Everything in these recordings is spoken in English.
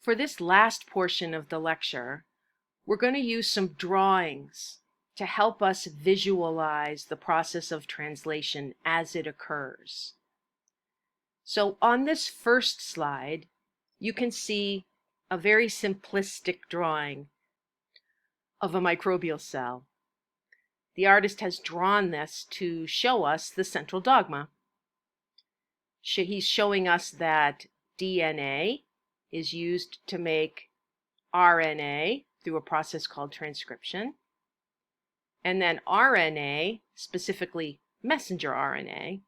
For this last portion of the lecture, we're going to use some drawings to help us visualize the process of translation as it occurs. So on this first slide, you can see a very simplistic drawing of a microbial cell. The artist has drawn this to show us the central dogma. He's showing us that DNA is used to make RNA through a process called transcription. And then RNA, specifically messenger RNA,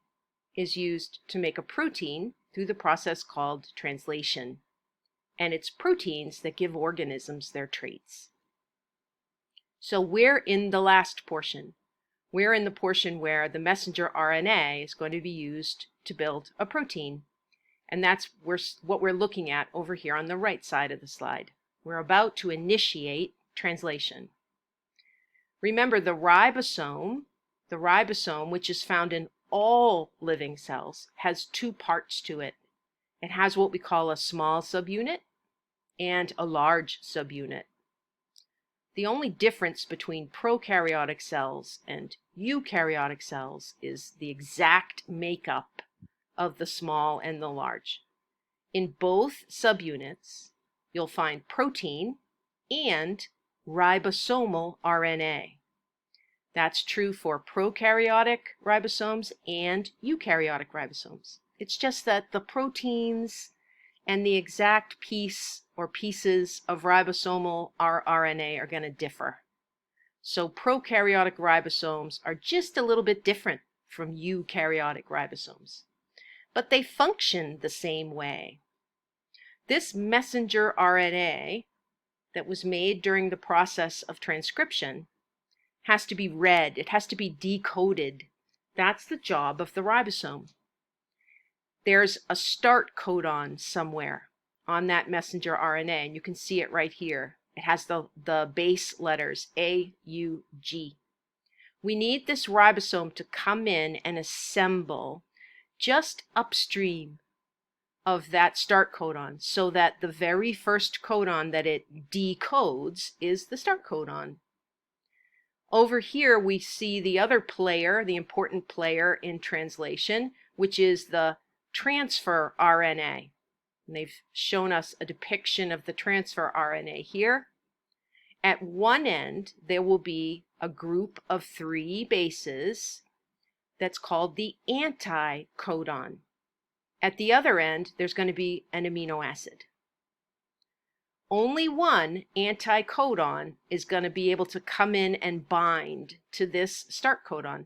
is used to make a protein through the process called translation. And it's proteins that give organisms their traits. So we're in the last portion. We're in the portion where the messenger RNA is going to be used to build a protein. And that's what we're looking at over here on the right side of the slide. We're about to initiate translation. Remember, the ribosome, which is found in all living cells, has two parts to it. It has what we call a small subunit and a large subunit. The only difference between prokaryotic cells and eukaryotic cells is the exact makeup of the small and the large. In both subunits, you'll find protein and ribosomal RNA. That's true for prokaryotic ribosomes and eukaryotic ribosomes. It's just that the proteins and the exact piece or pieces of ribosomal RNA are going to differ. So prokaryotic ribosomes are just a little bit different from eukaryotic ribosomes, but they function the same way. This messenger RNA that was made during the process of transcription has to be read. It has to be decoded. That's the job of the ribosome. There's a start codon somewhere on that messenger RNA, and you can see it right here. It has the base letters A, U, G. We need this ribosome to come in and assemble just upstream of that start codon so that the very first codon that it decodes is the start codon. Over here we see the other player, the important player in translation, which is the transfer RNA. And they've shown us a depiction of the transfer RNA here. At one end, there will be a group of 3 bases that's called the anticodon. At the other end, there's going to be an amino acid. Only one anticodon is going to be able to come in and bind to this start codon.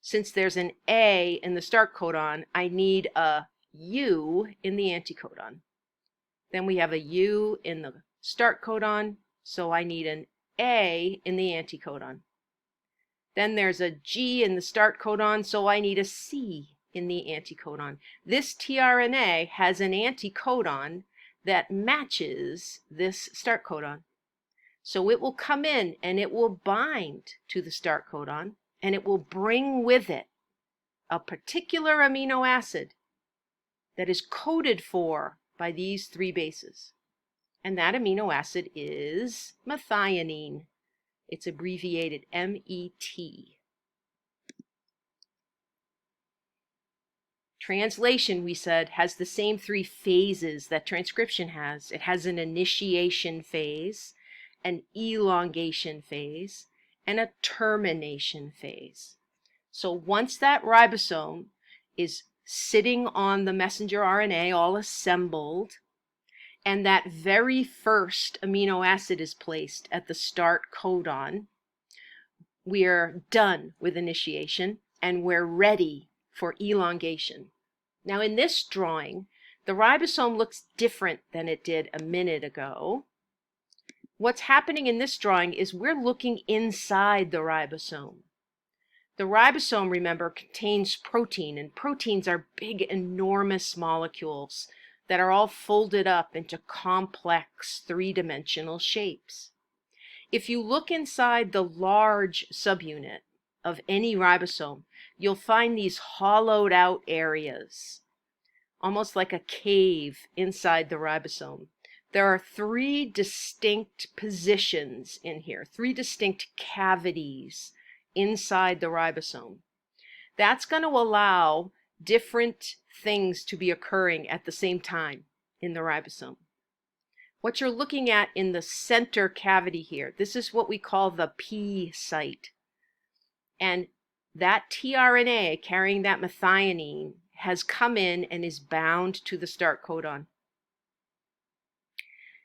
Since there's an A in the start codon, I need a U in the anticodon. Then we have a U in the start codon, so I need an A in the anticodon. Then there's a G in the start codon, so I need a C in the anticodon. This tRNA has an anticodon that matches this start codon. So it will come in and it will bind to the start codon, and it will bring with it a particular amino acid that is coded for by these 3 bases. And that amino acid is methionine. It's abbreviated MET. Translation, we said, has the same 3 phases that transcription has. It has an initiation phase, an elongation phase, and a termination phase. So once that ribosome is sitting on the messenger RNA all assembled, and that very first amino acid is placed at the start codon, we're done with initiation and we're ready for elongation. Now in this drawing, the ribosome looks different than it did a minute ago. What's happening in this drawing is we're looking inside the ribosome. The ribosome, remember, contains protein, and proteins are big, enormous molecules that are all folded up into complex 3-dimensional shapes. If you look inside the large subunit of any ribosome, you'll find these hollowed out areas, almost like a cave inside the ribosome. there are three distinct positions in here, three distinct cavities inside the ribosome. That's going to allow different things to be occurring at the same time in the ribosome. What you're looking at in the center cavity here, this is what we call the P site. And that tRNA carrying that methionine has come in and is bound to the start codon.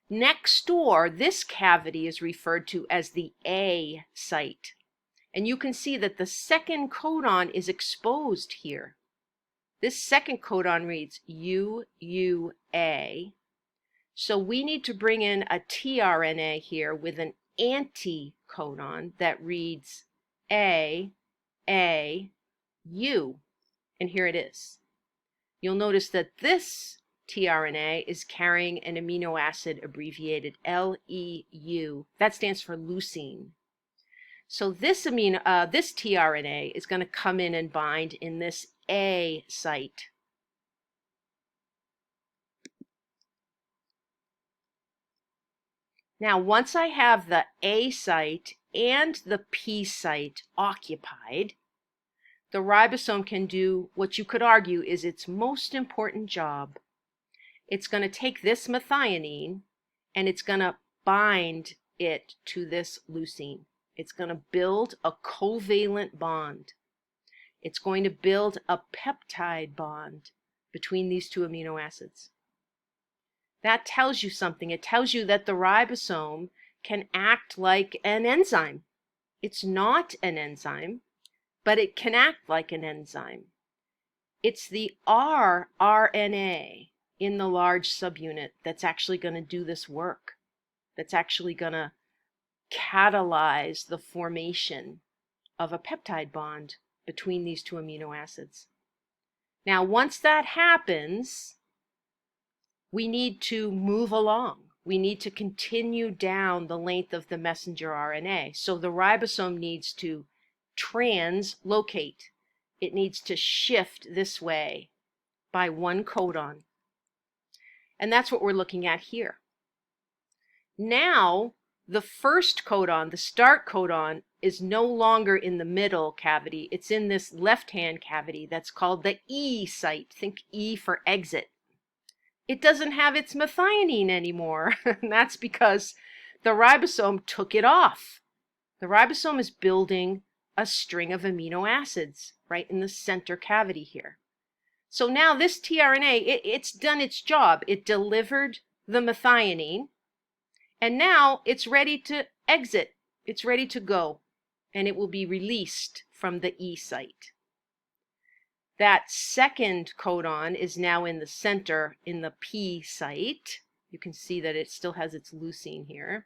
Next door, this cavity is referred to as the A site. And you can see that the second codon is exposed here. This second codon reads UUA. So we need to bring in a tRNA here with an anticodon that reads AAU. And here it is. You'll notice that this tRNA is carrying an amino acid abbreviated LEU. That stands for leucine. So this tRNA is going to come in and bind in this A site. Now, once I have the A site and the P site occupied, the ribosome can do what you could argue is its most important job. It's going to take this methionine and it's going to bind it to this leucine. It's going to build a covalent bond. It's going to build a peptide bond between these two amino acids. That tells you something. It tells you that the ribosome can act like an enzyme. It's not an enzyme, but it can act like an enzyme. It's the rRNA in the large subunit that's actually going to do this work, that's actually going to catalyze the formation of a peptide bond between these two amino acids. Now, once that happens, we need to move along. We need to continue down the length of the messenger RNA. So the ribosome needs to translocate. It needs to shift this way by one codon. And that's what we're looking at here. Now, the first codon, the start codon, is no longer in the middle cavity. It's in this left-hand cavity that's called the E site. Think E for exit. It doesn't have its methionine anymore. And that's because the ribosome took it off. The ribosome is building a string of amino acids right in the center cavity here. So now this tRNA, it's done its job. It delivered the methionine, and now it's ready to exit. It's ready to go, and it will be released from the E site. That second codon is now in the center in the P site. You can see that it still has its leucine here.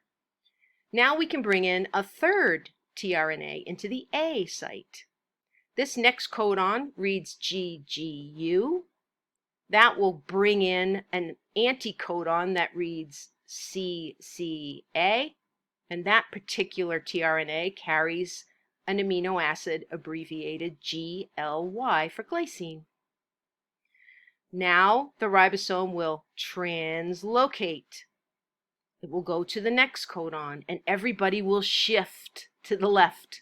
Now we can bring in a third tRNA into the A site. This next codon reads GGU. That will bring in an anticodon that reads CCA, and that particular tRNA carries an amino acid abbreviated GLY for glycine. Now the ribosome will translocate. It will go to the next codon, and everybody will shift to the left.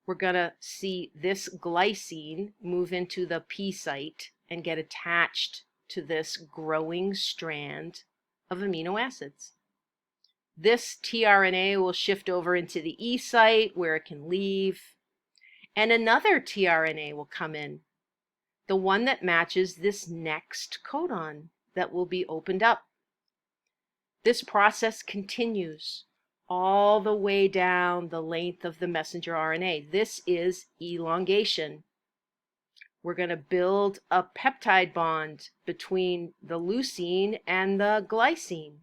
We're going to see this glycine move into the P site and get attached to this growing strand of amino acids. This tRNA will shift over into the E site where it can leave, and another tRNA will come in, the one that matches this next codon that will be opened up. This process continues all the way down the length of the messenger RNA. This is elongation. We're going to build a peptide bond between the leucine and the glycine.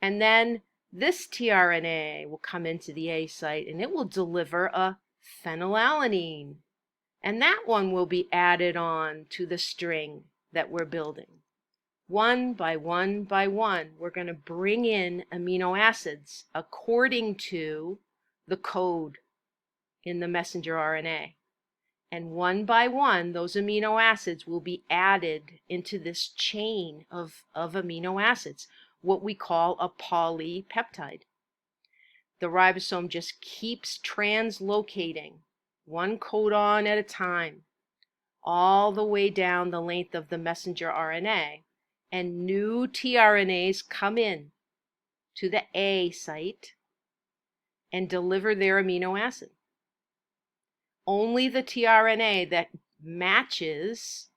And then this tRNA will come into the A site and it will deliver a phenylalanine. And that one will be added on to the string that we're building. One by one by one, we're going to bring in amino acids according to the code in the messenger RNA. And one by one, those amino acids will be added into this chain of amino acids. what we call a polypeptide. The ribosome just keeps translocating one codon at a time, all the way down the length of the messenger RNA, and new tRNAs come in to the A site and deliver their amino acid. Only the tRNA that matches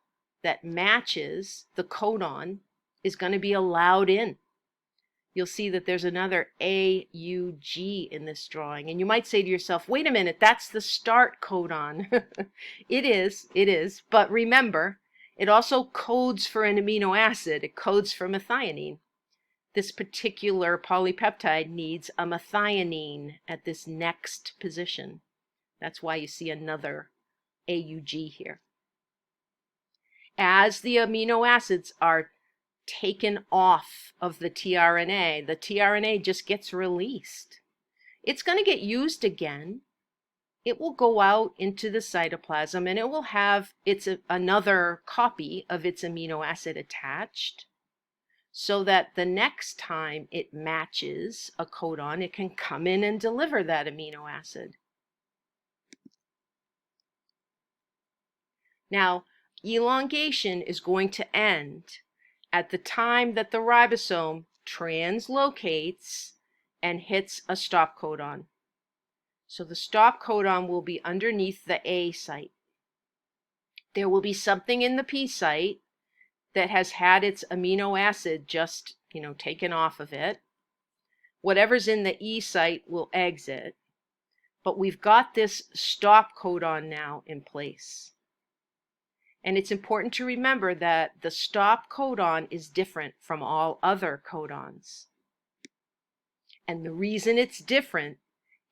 the codon is going to be allowed in. You'll see that there's another AUG in this drawing. And you might say to yourself, wait a minute, that's the start codon. It is. But remember, it also codes for an amino acid. It codes for methionine. This particular polypeptide needs a methionine at this next position. That's why you see another AUG here. As the amino acids are taken off of the tRNA just gets released. It's going to get used again. It will go out into the cytoplasm and it will have another copy of its amino acid attached, so that the next time it matches a codon, it can come in and deliver that amino acid. Now, elongation is going to end at the time that the ribosome translocates and hits a stop codon. So the stop codon will be underneath the A site. There will be something in the P site that has had its amino acid just, taken off of it. Whatever's in the E site will exit. But we've got this stop codon now in place. And it's important to remember that the stop codon is different from all other codons. And the reason it's different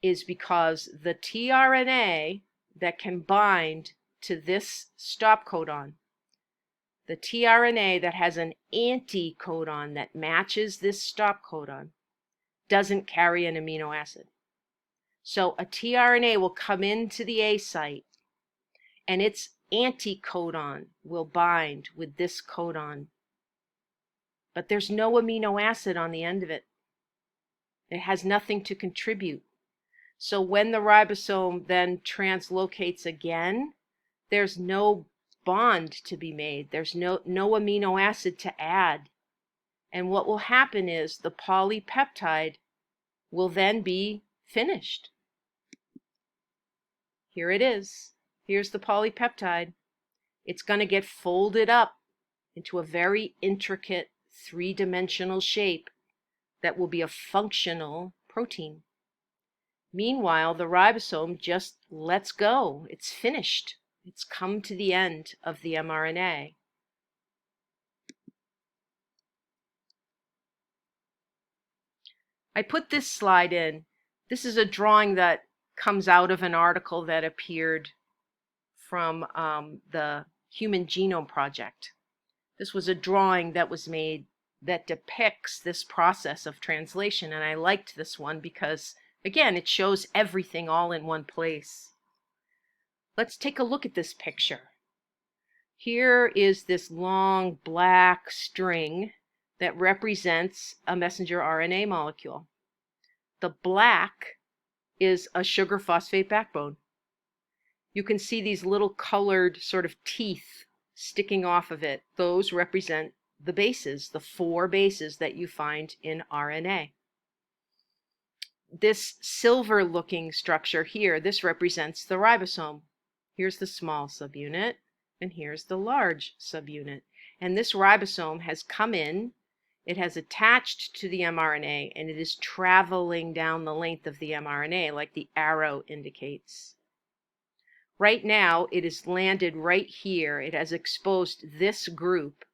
is because the tRNA that can bind to this stop codon, the tRNA that has an anticodon that matches this stop codon, doesn't carry an amino acid. So a tRNA will come into the A site and its anticodon will bind with this codon. But there's no amino acid on the end of it. It has nothing to contribute. So when the ribosome then translocates again, there's no bond to be made. There's no amino acid to add. And what will happen is the polypeptide will then be finished. Here it is. Here's the polypeptide. It's going to get folded up into a very intricate three-dimensional shape that will be a functional protein. Meanwhile, the ribosome just lets go. It's finished. It's come to the end of the mRNA. I put this slide in. This is a drawing that comes out of an article that appeared from the Human Genome Project. This was a drawing that was made that depicts this process of translation, and I liked this one because, again, it shows everything all in one place. Let's take a look at this picture. Here is this long black string that represents a messenger RNA molecule. The black is a sugar phosphate backbone. You can see these little colored sort of teeth sticking off of it. Those represent the bases, the 4 bases that you find in RNA. This silver looking structure here, this represents the ribosome. Here's the small subunit, and here's the large subunit. And this ribosome has come in, it has attached to the mRNA, and it is traveling down the length of the mRNA like the arrow indicates. Right now, it has landed right here. It has exposed this group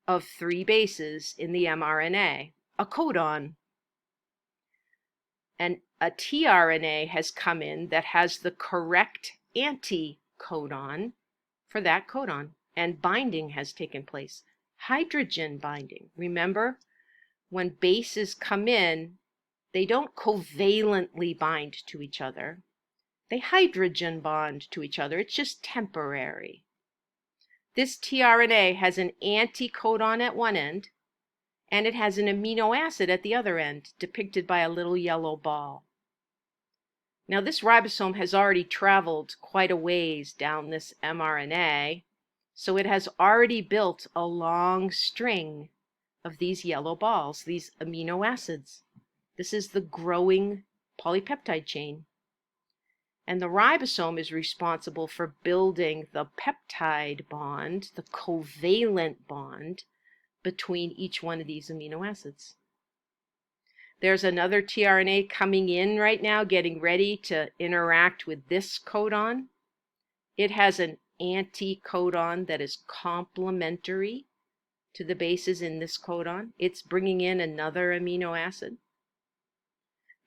of 3 bases in the mRNA, a codon. And a tRNA has come in that has the correct anticodon for that codon, and binding has taken place. Hydrogen binding. Remember, when bases come in, they don't covalently bind to each other. They hydrogen bond to each other. It's just temporary. This tRNA has an anticodon at one end and it has an amino acid at the other end, depicted by a little yellow ball. Now, this ribosome has already traveled quite a ways down this mRNA, so it has already built a long string of these yellow balls, these amino acids. This is the growing polypeptide chain. And the ribosome is responsible for building the peptide bond, the covalent bond, between each one of these amino acids. There's another tRNA coming in right now, getting ready to interact with this codon. It has an anticodon that is complementary to the bases in this codon. It's bringing in another amino acid.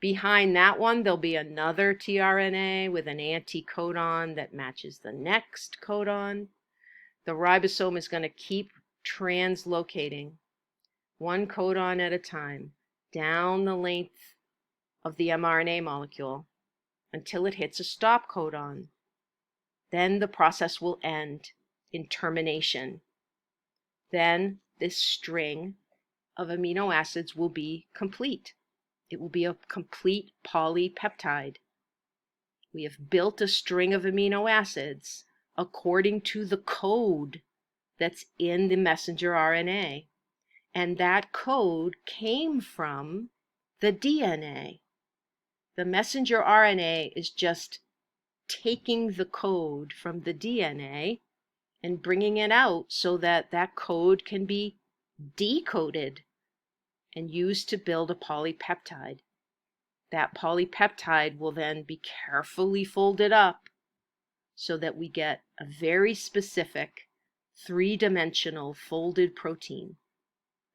Behind that one, there'll be another tRNA with an anticodon that matches the next codon. The ribosome is going to keep translocating one codon at a time down the length of the mRNA molecule until it hits a stop codon. Then the process will end in termination. Then this string of amino acids will be complete. It will be a complete polypeptide. We have built a string of amino acids according to the code that's in the messenger RNA. And that code came from the DNA. The messenger RNA is just taking the code from the DNA and bringing it out so that that code can be decoded and used to build a polypeptide. That polypeptide will then be carefully folded up so that we get a very specific three-dimensional folded protein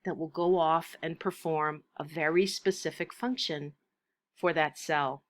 that will go off and perform a very specific function for that cell.